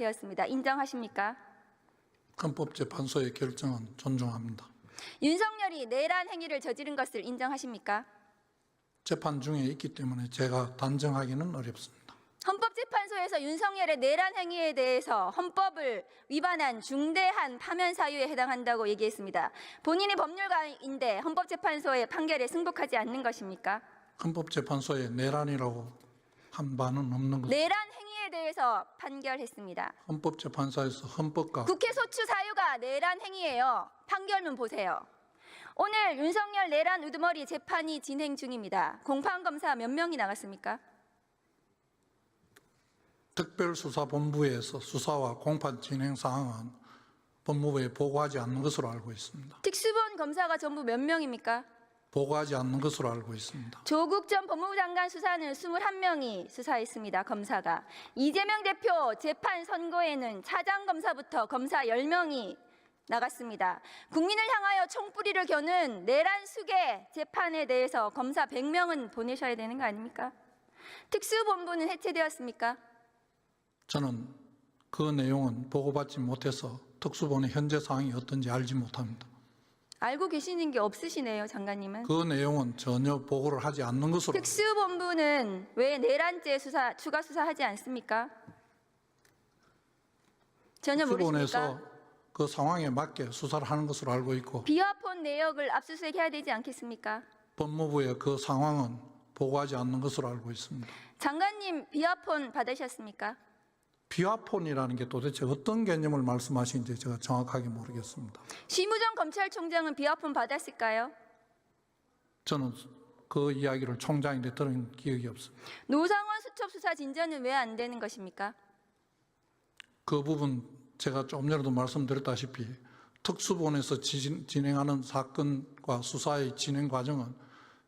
되었습니다. 인정하십니까? 헌법재판소의 결정은 존중합니다. 윤석열이 내란 행위를 저지른 것을 인정하십니까? 재판 중에 있기 때문에 제가 단정하기는 어렵습니다. 헌법재판소에서 윤석열의 내란 행위에 대해서 헌법을 위반한 중대한 파면 사유에 해당한다고 얘기했습니다. 본인이 법률가인데 헌법재판소의 판결에 승복하지 않는 것입니까? 헌법재판소의 내란이라고 한 바는 없는 것. 내란 행위에 대해서 판결했습니다. 헌법재판소에서 헌법과 국회 소추 사유가 내란 행위예요. 판결문 보세요. 오늘 윤석열 내란 우두머리 재판이 진행 중입니다. 공판검사 몇 명이 나갔습니까? 특별수사본부에서 수사와 공판 진행 사항은 법무부에 보고하지 않는 것으로 알고 있습니다. 특수본 검사가 전부 몇 명입니까? 보고하지 않는 것으로 알고 있습니다. 조국 전 법무부 장관 수사는 21명이 수사했습니다. 검사가. 이재명 대표 재판 선고에는 차장검사부터 검사 10명이 나갔습니다. 국민을 향하여 총뿌리를 겨눈 내란 수계 재판에 대해서 검사 100명은 보내셔야 되는 거 아닙니까? 특수본부는 해체되었습니까? 저는 그 내용은 보고받지 못해서 특수본의 현재 상황이 어떤지 알지 못합니다. 알고 계시는 게 없으시네요, 장관님은. 그 내용은 전혀 보고를 하지 않는 것으로. 특수본부는 왜 내란죄 수사, 추가 수사하지 않습니까? 전혀 모르십니까? 특수본에서 그 상황에 맞게 수사를 하는 것으로 알고 있고 비화폰 내역을 압수수색해야 되지 않겠습니까? 법무부의 그 상황은 보고하지 않는 것으로 알고 있습니다. 장관님 비화폰 받으셨습니까? 비화폰이라는 게 도대체 어떤 개념을 말씀하시는지 제가 정확하게 모르겠습니다. 심우정 검찰총장은 비화폰 받았을까요? 저는 그 이야기를 총장인데 들은 기억이 없습니다. 노상원 수첩 수사 진전은 왜 안 되는 것입니까? 그 부분 제가 좀 전에도 말씀드렸다시피 특수본에서 진행하는 사건과 수사의 진행 과정은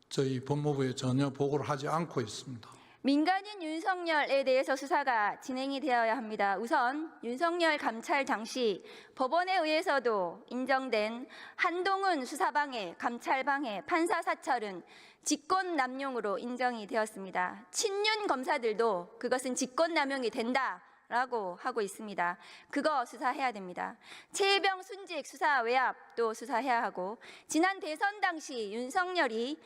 저희 법무부에 전혀 보고를 하지 않고 있습니다. 민간인 윤석열에 대해서 수사가 진행이 되어야 합니다. 우선 윤석열 감찰 당시 법원에 의해서도 인정된 한동훈 수사방해, 감찰방해, 판사사찰은 직권남용으로 인정이 되었습니다. 친윤 검사들도 그것은 직권남용이 된다라고 하고 있습니다. 그거 수사해야 됩니다. 최혜병 순직 수사 외압도 수사해야 하고 지난 대선 당시 윤석열이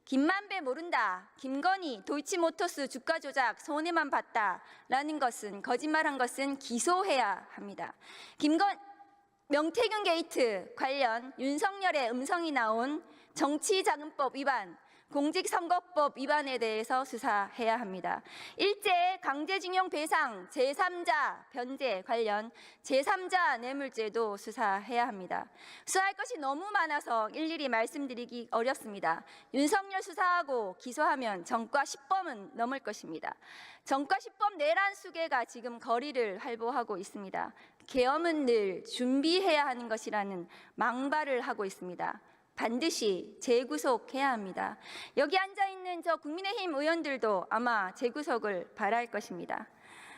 김만배 모른다, 김건희 도이치모터스 주가 조작 손해만 봤다라는 것은 거짓말한 것은 기소해야 합니다. 명태균 게이트 관련 윤석열의 음성이 나온 정치자금법 위반, 공직선거법 위반에 대해서 수사해야 합니다. 일제 강제징용 배상 제3자 변제 관련 제3자 뇌물죄도 수사해야 합니다. 수사할 것이 너무 많아서 일일이 말씀드리기 어렵습니다. 윤석열 수사하고 기소하면 전과 10범은 넘을 것입니다. 전과 10범 내란 수계가 지금 거리를 활보하고 있습니다. 계엄은 늘 준비해야 하는 것이라는 망발을 하고 있습니다. 반드시 재구속해야 합니다. 여기 앉아있는 저 국민의힘 의원들도 아마 재구속을 바랄 것입니다.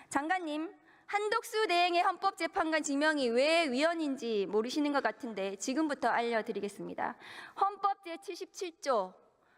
장관님, 한독수 대행의 헌법재판관 지명이 왜 위헌인지 모르시는 것 같은데 지금부터 알려드리겠습니다. 헌법 제77조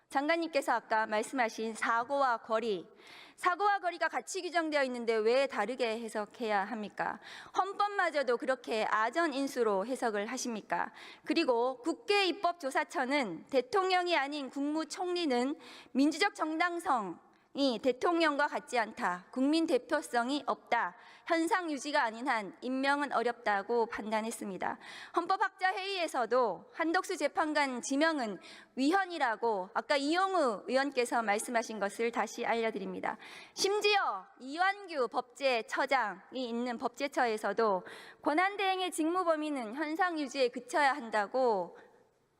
장관님께서 아까 말씀하신 사고와 거리가 같이 규정되어 있는데 왜 다르게 해석해야 합니까? 헌법마저도 그렇게 아전인수로 해석을 하십니까? 그리고 국회입법조사처는 대통령이 아닌 국무총리는 민주적 정당성이 대통령과 같지 않다. 국민 대표성이 없다. 현상 유지가 아닌 한 임명은 어렵다고 판단했습니다. 헌법학자 회의에서도 한독수 재판관 지명은 위헌이라고 아까 이용우 의원께서 말씀하신 것을 다시 알려드립니다. 심지어 이완규 법제처장이 있는 법제처에서도 권한대행의 직무 범위는 현상 유지에 그쳐야 한다고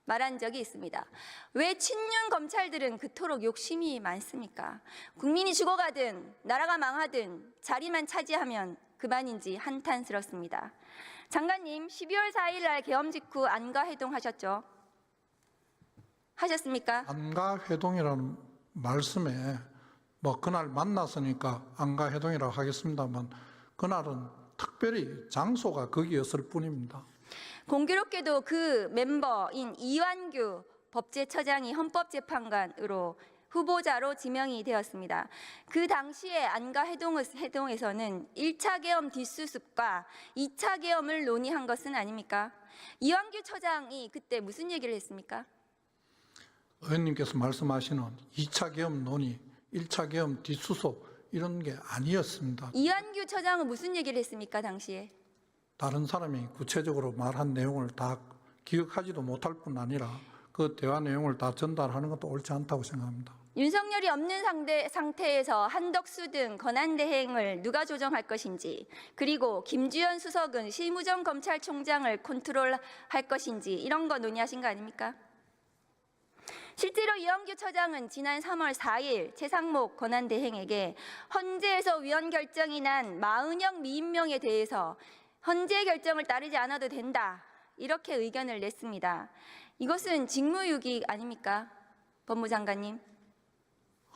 말한 적이 있습니다. 왜 친윤 검찰들은 그토록 욕심이 많습니까? 국민이 죽어가든 나라가 망하든 자리만 차지하면 그만인지 한탄스럽습니다. 장관님, 12월 4일 날 계엄 직후 안가회동 하셨죠? 하셨습니까? 안가회동이라는 말씀에 그날 만났으니까 안가회동이라고 하겠습니다만 그날은 특별히 장소가 거기였을 뿐입니다. 공교롭게도 그 멤버인 이완규 법제처장이 헌법재판관으로 후보자로 지명이 되었습니다. 그 당시에 안가 회동에서는 1차 계엄 뒷수습과 2차 계엄을 논의한 것은 아닙니까? 이완규 처장이 그때 무슨 얘기를 했습니까? 의원님께서 말씀하시는 2차 계엄 논의, 1차 계엄 뒷수속 이런 게 아니었습니다. 이완규 처장은 무슨 얘기를 했습니까, 당시에? 다른 사람이 구체적으로 말한 내용을 다 기억하지도 못할 뿐 아니라 그 대화 내용을 다 전달하는 것도 옳지 않다고 생각합니다. 윤석열이 없는 상태에서 한덕수 등 권한대행을 누가 조정할 것인지, 그리고 김주현 수석은 심우정 검찰총장을 컨트롤할 것인지 이런 거 논의하신 거 아닙니까? 실제로 이완규 처장은 지난 3월 4일 최상목 권한대행에게 헌재에서 위헌 결정이 난 마은영 미임명에 대해서 헌재 결정을 따르지 않아도 된다, 이렇게 의견을 냈습니다. 이것은 직무유기 아닙니까, 법무장관님?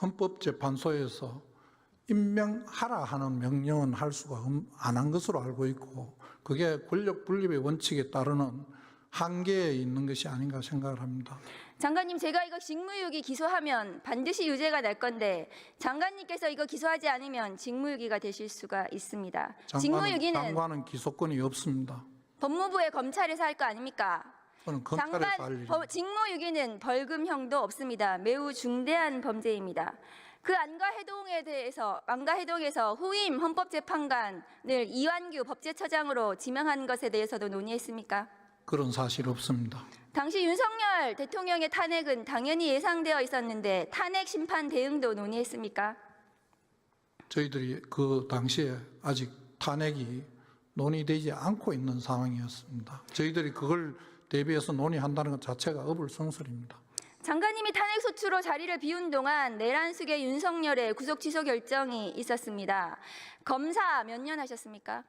헌법재판소에서 임명하라 하는 명령은 할 수가 안 한 것으로 알고 있고, 그게 권력 분립의 원칙에 따르는 한계에 있는 것이 아닌가 생각을 합니다. 장관님, 제가 이거 직무유기 기소하면 반드시 유죄가 날 건데 장관님께서 이거 기소하지 않으면 직무유기가 되실 수가 있습니다. 직무유기는 장관은 기소권이 없습니다. 법무부의 검찰에서 할 거 아닙니까? 그건 검찰에서 할 일입니다. 직무유기는 벌금형도 없습니다. 매우 중대한 범죄입니다. 그 안가해동에서 후임 헌법재판관을 이완규 법제처장으로 지명한 것에 대해서도 논의했습니까? 그런 사실 없습니다. 당시 윤석열 대통령의 탄핵은 당연히 예상되어 있었는데 탄핵 심판 대응도 논의했습니까? 저희들이 그 당시에 아직 탄핵이 논의되지 않고 있는 상황이었습니다. 저희들이 그걸 대비해서 논의한다는 것 자체가 어불성설입니다. 장관님이 탄핵소추로 자리를 비운 동안 내란숙의 윤석열의 구속 취소 결정이 있었습니다. 검사 몇 년 하셨습니까?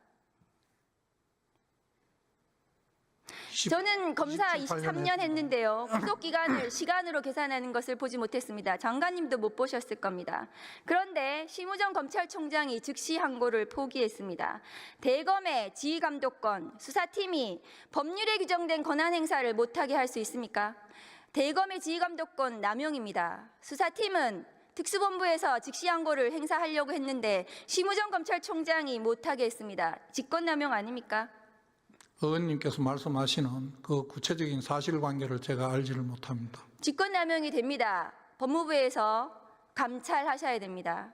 저는 검사 23년 했는데요. 구속 기간을 시간으로 계산하는 것을 보지 못했습니다. 장관님도 못 보셨을 겁니다. 그런데 심우정 검찰총장이 즉시 항고를 포기했습니다. 대검의 지휘감독권, 수사팀이 법률에 규정된 권한 행사를 못하게 할 수 있습니까? 대검의 지휘감독권 남용입니다. 수사팀은 특수본부에서 즉시 항고를 행사하려고 했는데 심우정 검찰총장이 못하게 했습니다. 직권남용 아닙니까? 의원님께서 말씀하시는 그 구체적인 사실관계를 제가 알지를 못합니다. 직권남용이 됩니다. 법무부에서 감찰하셔야 됩니다.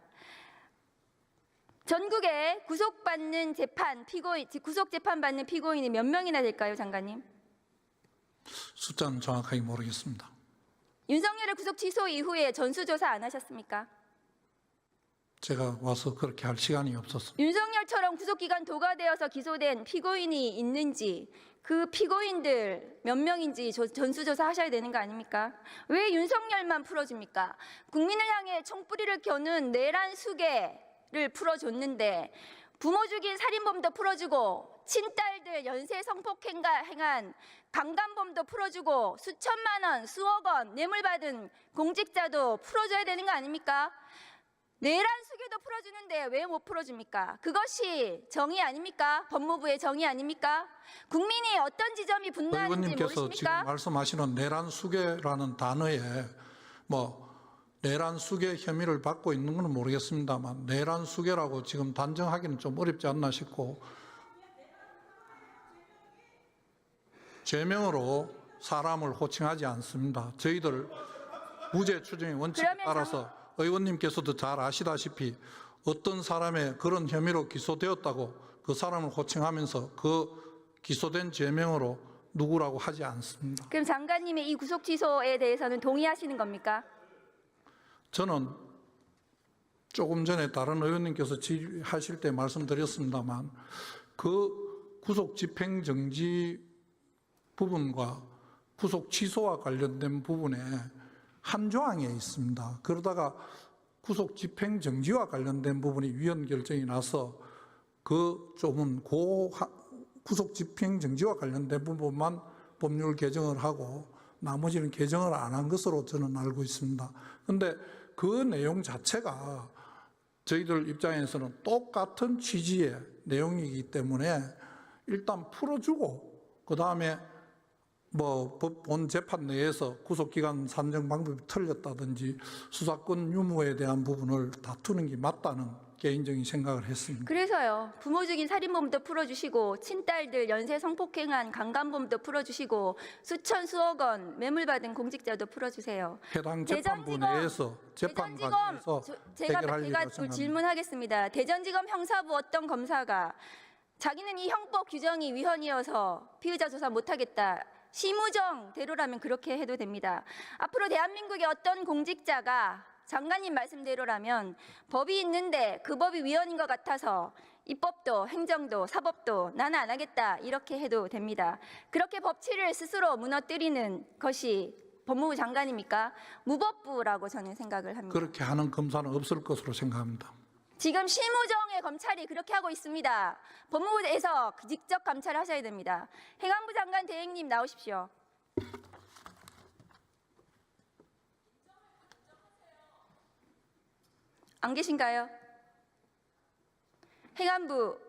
전국에 구속 재판받는 피고인이 몇 명이나 될까요, 장관님? 숫자는 정확하게 모르겠습니다. 윤석열의 구속 취소 이후에 전수조사 안 하셨습니까? 제가 와서 그렇게 할 시간이 없었습니다. 윤석열처럼 구속기간 도과되어서 기소된 피고인이 있는지, 그 피고인들 몇 명인지 전수조사 하셔야 되는 거 아닙니까? 왜 윤석열만 풀어줍니까? 국민을 향해 총뿌리를 겨눈 내란 수괴를 풀어줬는데 부모 죽인 살인범도 풀어주고 친딸들 연쇄 성폭행한 강간범도 풀어주고 수천만 원, 수억 원 뇌물 받은 공직자도 풀어줘야 되는 거 아닙니까? 내란 수괴도 풀어주는데 왜 못 풀어줍니까? 그것이 정의 아닙니까? 법무부의 정의 아닙니까? 국민이 어떤 지점이 분노하는지 의원님께서 지금 모르십니까? 말씀하시는 내란 수괴라는 단어에 내란 수괴 혐의를 받고 있는 건 모르겠습니다만 내란 수괴라고 지금 단정하기는 좀 어렵지 않나 싶고, 죄명으로 사람을 호칭하지 않습니다. 저희들 무죄 추정의 원칙에 따라서 의원님께서도 잘 아시다시피 어떤 사람의 그런 혐의로 기소되었다고 그 사람을 호칭하면서 그 기소된 죄명으로 누구라고 하지 않습니다. 그럼 장관님의 이 구속 취소에 대해서는 동의하시는 겁니까? 저는 조금 전에 다른 의원님께서 질의하실 때 말씀드렸습니다만 그 구속 집행 정지 부분과 구속 취소와 관련된 부분에 한 조항에 있습니다. 그러다가 구속 집행 정지와 관련된 부분이 위헌 결정이 나서 그 조문 구속 집행 정지와 관련된 부분만 법률 개정을 하고 나머지는 개정을 안 한 것으로 저는 알고 있습니다. 그런데 그 내용 자체가 저희들 입장에서는 똑같은 취지의 내용이기 때문에 일단 풀어주고 그 다음에 뭐 본 재판 내에서 구속기간 산정 방법이 틀렸다든지 수사권 유무에 대한 부분을 다투는 게 맞다는 개인적인 생각을 했습니다. 그래서요. 부모 죽인 살인범도 풀어주시고 친딸들 연쇄 성폭행한 강간범도 풀어주시고 수천 수억 원 매물받은 공직자도 풀어주세요. 해당 재판부 대전지검, 내에서 재판 대전지검 과정에서 제가 해결할 일이라고 또 생각합니다. 질문하겠습니다. 대전지검 형사부 어떤 검사가 자기는 이 형법 규정이 위헌이어서 피의자 조사 못하겠다. 심우정대로라면 그렇게 해도 됩니다. 앞으로 대한민국의 어떤 공직자가 장관님 말씀대로라면 법이 있는데 그 법이 위헌인 것 같아서 입법도 행정도 사법도 나는 안 하겠다 이렇게 해도 됩니다. 그렇게 법치를 스스로 무너뜨리는 것이 법무부 장관입니까? 무법부라고 저는 생각을 합니다. 그렇게 하는 검사는 없을 것으로 생각합니다. 지금 심우정의 검찰이 그렇게 하고 있습니다. 법무부에서 직접 감찰하셔야 됩니다. 행안부 장관 대행님 나오십시오. 안 계신가요? 행안부